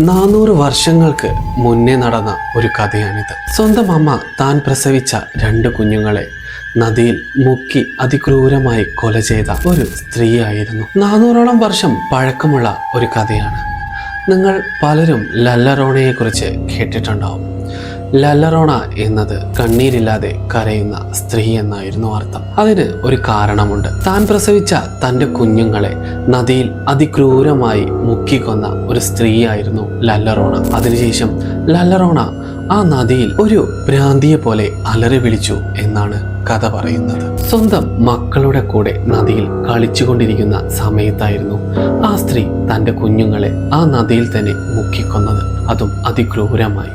400 വർഷങ്ങൾക്ക് മുന്നേ നടന്ന ഒരു കഥയാണിത്. സ്വന്തം അമ്മ താൻ പ്രസവിച്ച 2 കുഞ്ഞുങ്ങളെ നദിയിൽ മുക്കി അതിക്രൂരമായി കൊല ചെയ്ത ഒരു സ്ത്രീയായിരുന്നു. 400ഓളം വർഷം പഴക്കമുള്ള ഒരു കഥയാണ്. നിങ്ങൾ പലരും ലല്ലറോണയെ കുറിച്ച് കേട്ടിട്ടുണ്ടാവും. ലല്ലറോണ എന്നത് കണ്ണീരില്ലാതെ കരയുന്ന സ്ത്രീ എന്നായിരുന്നു അർത്ഥം. അതിന് ഒരു കാരണമുണ്ട്. താൻ പ്രസവിച്ച തൻ്റെ കുഞ്ഞുങ്ങളെ നദിയിൽ അതിക്രൂരമായി മുക്കിക്കൊന്ന ഒരു സ്ത്രീയായിരുന്നു ലല്ലറോണ. അതിനുശേഷം ലല്ലറോണ ആ നദിയിൽ ഒരു ഭ്രാന്തിയെ പോലെ അലറി വിളിച്ചു എന്നാണ് കഥ പറയുന്നത്. സ്വന്തം മക്കളുടെ കൂടെ നദിയിൽ കളിച്ചുകൊണ്ടിരിക്കുന്ന സമയത്തായിരുന്നു ആ സ്ത്രീ തൻ്റെ കുഞ്ഞുങ്ങളെ ആ നദിയിൽ തന്നെ മുക്കിക്കൊന്നത്, അതും അതിക്രൂരമായി.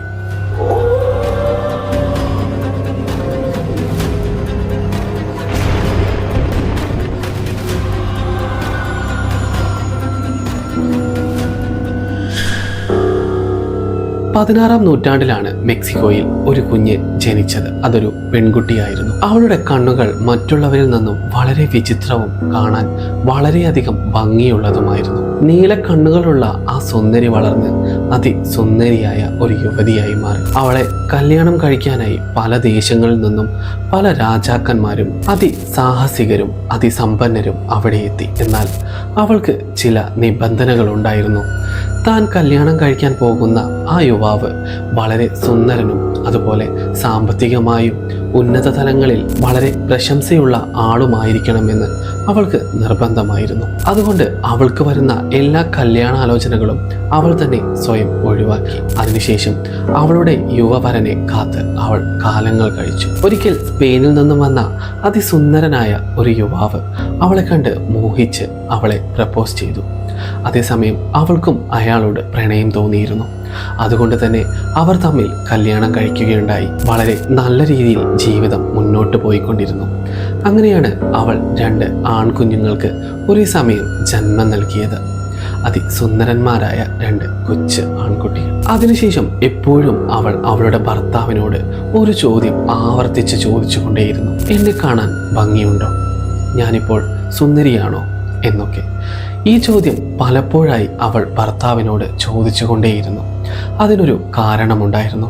പതിനാറാം നൂറ്റാണ്ടിലാണ് മെക്സിക്കോയിൽ ഒരു കുഞ്ഞ് ജനിച്ചത്. അതൊരു പെൺകുട്ടിയായിരുന്നു. അവളുടെ കണ്ണുകൾ മറ്റുള്ളവരിൽ നിന്നും വളരെ വിചിത്രവും കാണാൻ വളരെയധികം ഭംഗിയുള്ളതുമായിരുന്നു. നീല കണ്ണുകളുള്ള ആ സുന്ദരി വളർന്ന് അതിസുന്ദരിയായ ഒരു യുവതിയായി മാറി. അവളെ കല്യാണം കഴിക്കാനായി പല ദേശങ്ങളിൽ നിന്നും പല രാജാക്കന്മാരും അതിസാഹസികരും അതിസമ്പന്നരും അവിടെ എത്തി. എന്നാൽ അവൾക്ക് ചില നിബന്ധനകൾ ഉണ്ടായിരുന്നു. താൻ കല്യാണം കഴിക്കാൻ പോകുന്ന ആ യുവാവ് വളരെ സുന്ദരനും അതുപോലെ സാമ്പത്തികമായും ഉന്നത തലങ്ങളിൽ വളരെ പ്രശംസയുള്ള ആളുമായിരിക്കണമെന്ന് അവൾക്ക് നിർബന്ധമായിരുന്നു. അതുകൊണ്ട് അവൾക്ക് വരുന്ന എല്ലാ കല്യാണാലോചനകളും അവൾ തന്നെ സ്വയം ഒഴിവാക്കി. അതിനുശേഷം അവളുടെ യുവവരനെ കാത്ത് അവൾ കാലങ്ങൾ കഴിച്ചു. ഒരിക്കൽ സ്പെയിനിൽ നിന്നും വന്ന അതിസുന്ദരനായ ഒരു യുവാവ് അവളെ കണ്ട് മോഹിച്ച് അവളെ പ്രപ്പോസ് ചെയ്തു. അതേസമയം അവൾക്കും അയാളോട് പ്രണയം തോന്നിയിരുന്നു. അതുകൊണ്ട് തന്നെ അവർ തമ്മിൽ കല്യാണം കഴിക്കുകയുണ്ടായി. വളരെ നല്ല രീതിയിൽ ജീവിതം മുന്നോട്ട് പോയിക്കൊണ്ടിരുന്നു. അങ്ങനെയാണ് അവൾ 2 ആൺകുഞ്ഞുങ്ങൾക്ക് ഒരേ സമയം ജന്മം നൽകിയത്. അതിസുന്ദരന്മാരായ 2 കൊച്ചു ആൺകുട്ടികൾ. അതിനുശേഷം എപ്പോഴും അവൾ അവളുടെ ഭർത്താവിനോട് ഒരു ചോദ്യം ആവർത്തിച്ച് ചോദിച്ചുകൊണ്ടേയിരുന്നു. എന്നെ കാണാൻ ഭംഗിയുണ്ടോ? ഞാനിപ്പോൾ സുന്ദരിയാണോ? എന്നൊക്കെ. ഈ ചോദ്യം പലപ്പോഴായി അവൾ ഭർത്താവിനോട് ചോദിച്ചുകൊണ്ടേയിരുന്നു. അതിനൊരു കാരണമുണ്ടായിരുന്നു.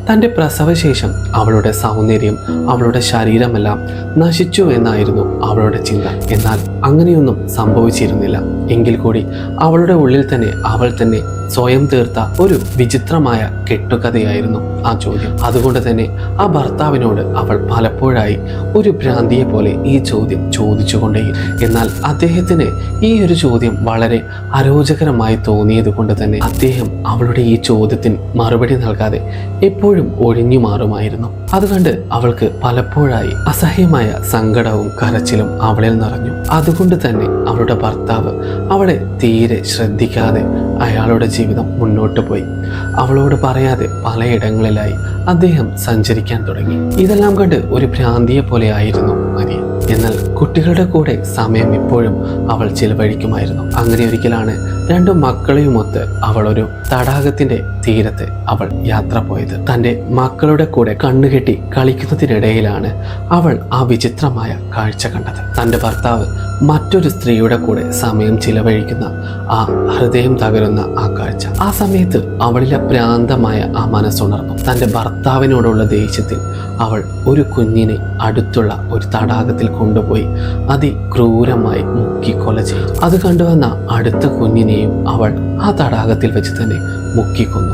തൻ്റെ പ്രസവശേഷം അവളുടെ സൗന്ദര്യം, അവളുടെ ശരീരമെല്ലാം നശിച്ചു എന്നായിരുന്നു അവളുടെ ചിന്ത. എന്നാൽ അങ്ങനെയൊന്നും സംഭവിച്ചിരുന്നില്ല. എങ്കിൽ കൂടി അവളുടെ ഉള്ളിൽ തന്നെ അവൾ തന്നെ സ്വയം തീർത്ത ഒരു വിചിത്രമായ കെട്ടുകഥയായിരുന്നു ആ ചോദ്യം. അതുകൊണ്ട് തന്നെ ആ ഭർത്താവിനോട് അവൾ പലപ്പോഴായി ഒരു ഭ്രാന്തിയെ പോലെ ഈ ചോദ്യം ചോദിച്ചുകൊണ്ടേയിരുന്നു. എന്നാൽ അദ്ദേഹത്തിന് ഈ ഒരു ചോദ്യം വളരെ അരോചകരമായി തോന്നിയത് കൊണ്ട് തന്നെ അദ്ദേഹം അവളുടെ ഈ ചോദ്യത്തിന് മറുപടി നൽകാതെ എപ്പോഴും ഒഴിഞ്ഞു മാറുമായിരുന്നു. അതുകൊണ്ട് അവൾക്ക് പലപ്പോഴായി അസഹ്യമായ സങ്കടവും കരച്ചിലും അവളിൽ നിറഞ്ഞു. അതുകൊണ്ട് തന്നെ അവളുടെ ഭർത്താവ് അവളെ തീരെ ശ്രദ്ധിക്കാതെ അയാളുടെ ജീവിതം മുന്നോട്ട് പോയി. അവളോട് പറയാതെ പലയിടങ്ങളിലായി അദ്ദേഹം സഞ്ചരിക്കാൻ തുടങ്ങി. ഇതെല്ലാം കണ്ട് ഒരു ഭ്രാന്തിയെ പോലെ ആയിരുന്നു മരിയ. എന്നാൽ കുട്ടികളുടെ കൂടെ സമയം ഇപ്പോഴും അവൾ ചിലവഴിക്കുമായിരുന്നു. അങ്ങനെ ഒരിക്കലാണ് 2 മക്കളെയുമൊത്ത് അവൾ ഒരു തടാകത്തിന്റെ തീരത്ത് അവൾ യാത്ര പോയത്. തൻ്റെ മക്കളുടെ കൂടെ കണ്ണുകെട്ടി കളിക്കുന്നതിനിടയിലാണ് അവൾ ആ വിചിത്രമായ കാഴ്ച കണ്ടത്. തൻ്റെ ഭർത്താവ് മറ്റൊരു സ്ത്രീയുടെ കൂടെ സമയം ചിലവഴിക്കുന്ന ആ ഹൃദയം തകരുന്ന ആ കാഴ്ച. ആ സമയത്ത് അവളിലെ ഭ്രാന്തമായ ആ മനസ്സുണർന്നു. തൻ്റെ ഭർത്താവിനോടുള്ള ദേഷ്യത്തിൽ അവൾ ഒരു കുഞ്ഞിനെ അടുത്തുള്ള ഒരു തടാകത്തിൽ കൊണ്ടുപോയി അതിക്രൂരമായി മുക്കിക്കൊല ചെയ്തു. അത് കണ്ടുവന്ന അടുത്ത കുഞ്ഞിനെയും അവൾ ആ തടാകത്തിൽ വെച്ച് തന്നെ മുക്കിക്കൊന്നു.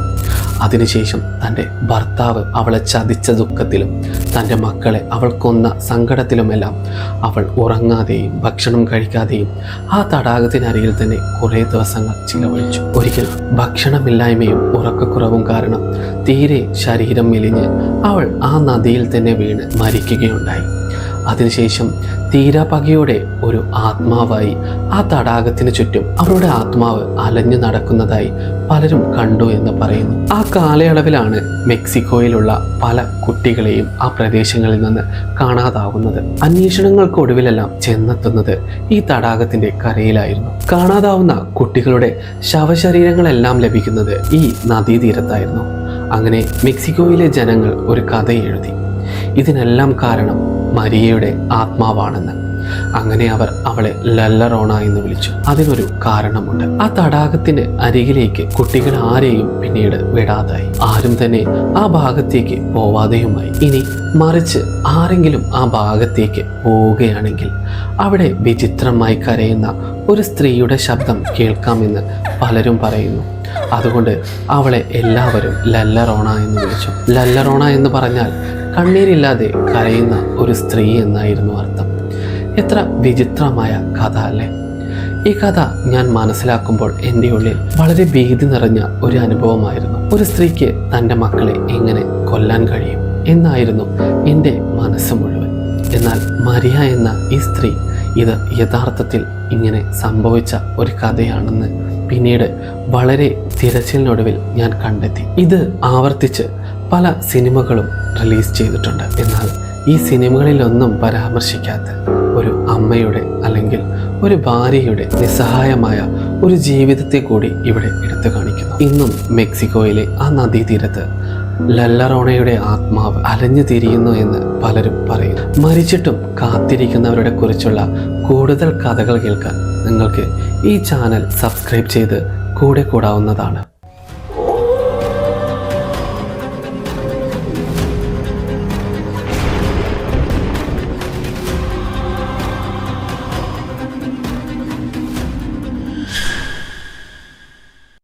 അതിനുശേഷം തൻ്റെ ഭർത്താവ് അവളെ ചതിച്ച ദുഃഖത്തിലും തൻ്റെ മക്കളെ അവൾ കൊന്ന സങ്കടത്തിലുമെല്ലാം അവൾ ഉറങ്ങാതെയും ഭക്ഷണം കഴിക്കാതെയും ആ തടാകത്തിനരികിൽ തന്നെ കുറേ ദിവസങ്ങൾ ചിലവഴിച്ചു. ഒരിക്കൽ ഭക്ഷണമില്ലായ്മയും ഉറക്കക്കുറവും കാരണം തീരെ ശരീരം മെലിഞ്ഞ് അവൾ ആ നദിയിൽ തന്നെ വീണ് മരിക്കുകയുണ്ടായി. അതിനുശേഷം തീരാപകയോടെ ഒരു ആത്മാവായി ആ തടാകത്തിന് ചുറ്റും അവളുടെ ആത്മാവ് അലഞ്ഞു നടക്കുന്നതായി പലരും കണ്ടു എന്ന് പറയുന്നു. ആ കാലയളവിലാണ് മെക്സിക്കോയിലുള്ള പല കുട്ടികളെയും ആ പ്രദേശങ്ങളിൽ നിന്ന് കാണാതാവുന്നത്. അന്വേഷണങ്ങൾക്കൊടുവിലെല്ലാം ചെന്നെത്തുന്നത് ഈ തടാകത്തിന്റെ കരയിലായിരുന്നു. കാണാതാവുന്ന കുട്ടികളുടെ ശവശരീരങ്ങളെല്ലാം ലഭിക്കുന്നത് ഈ നദീതീരത്തായിരുന്നു. അങ്ങനെ മെക്സിക്കോയിലെ ജനങ്ങൾ ഒരു കഥ എഴുതി. ഇതിനെല്ലാം കാരണം മരിയയുടെ ആത്മാവാണെന്ന്. അങ്ങനെ അവർ അവളെ ലല്ലറോണ എന്ന് വിളിച്ചു. അതിനൊരു കാരണമുണ്ട്. ആ തടാകത്തിന്റെ അരികിലേക്ക് കുട്ടികൾ ആരെയും പിന്നീട് വിടാതായി. ആരും തന്നെ ആ ഭാഗത്തേക്ക് പോവാതെയുമായി. ഇനി മറിച്ച് ആരെങ്കിലും ആ ഭാഗത്തേക്ക് പോവുകയാണെങ്കിൽ അവിടെ വിചിത്രമായി കരയുന്ന ഒരു സ്ത്രീയുടെ ശബ്ദം കേൾക്കാമെന്ന് പലരും പറയുന്നു. അതുകൊണ്ട് അവളെ എല്ലാവരും ലല്ലറോണ എന്ന് വിളിച്ചു. ലല്ലറോണ എന്ന് പറഞ്ഞാൽ കണ്ണീരില്ലാതെ കരയുന്ന ഒരു സ്ത്രീ എന്നായിരുന്നു അർത്ഥം. എത്ര വിചിത്രമായ കഥ അല്ലേ? ഈ കഥ ഞാൻ മനസ്സിലാക്കുമ്പോൾ എൻ്റെ ഉള്ളിൽ വളരെ ഭീതി നിറഞ്ഞ ഒരു അനുഭവമായിരുന്നു. ഒരു സ്ത്രീക്ക് തൻ്റെ മക്കളെ എങ്ങനെ കൊല്ലാൻ കഴിയും എന്നായിരുന്നു എൻ്റെ മനസ്സ് മുഴുവൻ. എന്നാൽ മരിയ എന്ന ഈ സ്ത്രീ ഇത് യഥാർത്ഥത്തിൽ ഇങ്ങനെ സംഭവിച്ച ഒരു കഥയാണെന്ന് പിന്നീട് വളരെ തിരച്ചിലിനൊടുവിൽ ഞാൻ കണ്ടെത്തി. ഇത് ആവർത്തിച്ച് പല സിനിമകളും റിലീസ് ചെയ്തിട്ടുണ്ട്. എന്നാൽ ഈ സിനിമകളിലൊന്നും പരാമർശിക്കാത്ത ഒരു അമ്മയുടെ അല്ലെങ്കിൽ ഒരു ഭാര്യയുടെ നിസ്സഹായമായ ഒരു ജീവിതത്തെ കൂടി ഇവിടെ എടുത്തു കാണിക്കുന്നു. ഇന്നും മെക്സിക്കോയിലെ ആ നദീതീരത്ത് ലല്ലറോണയുടെ ആത്മാവ് അലഞ്ഞു തിരിയുന്നു എന്ന് പലരും പറയുന്നു. മരിച്ചിട്ടും കാത്തിരിക്കുന്നവരുടെ കുറിച്ചുള്ള കൂടുതൽ കഥകൾ കേൾക്കാൻ നിങ്ങൾക്ക് ഈ ചാനൽ സബ്സ്ക്രൈബ് ചെയ്ത് കൂടെ കൂടാവുന്നതാണ്.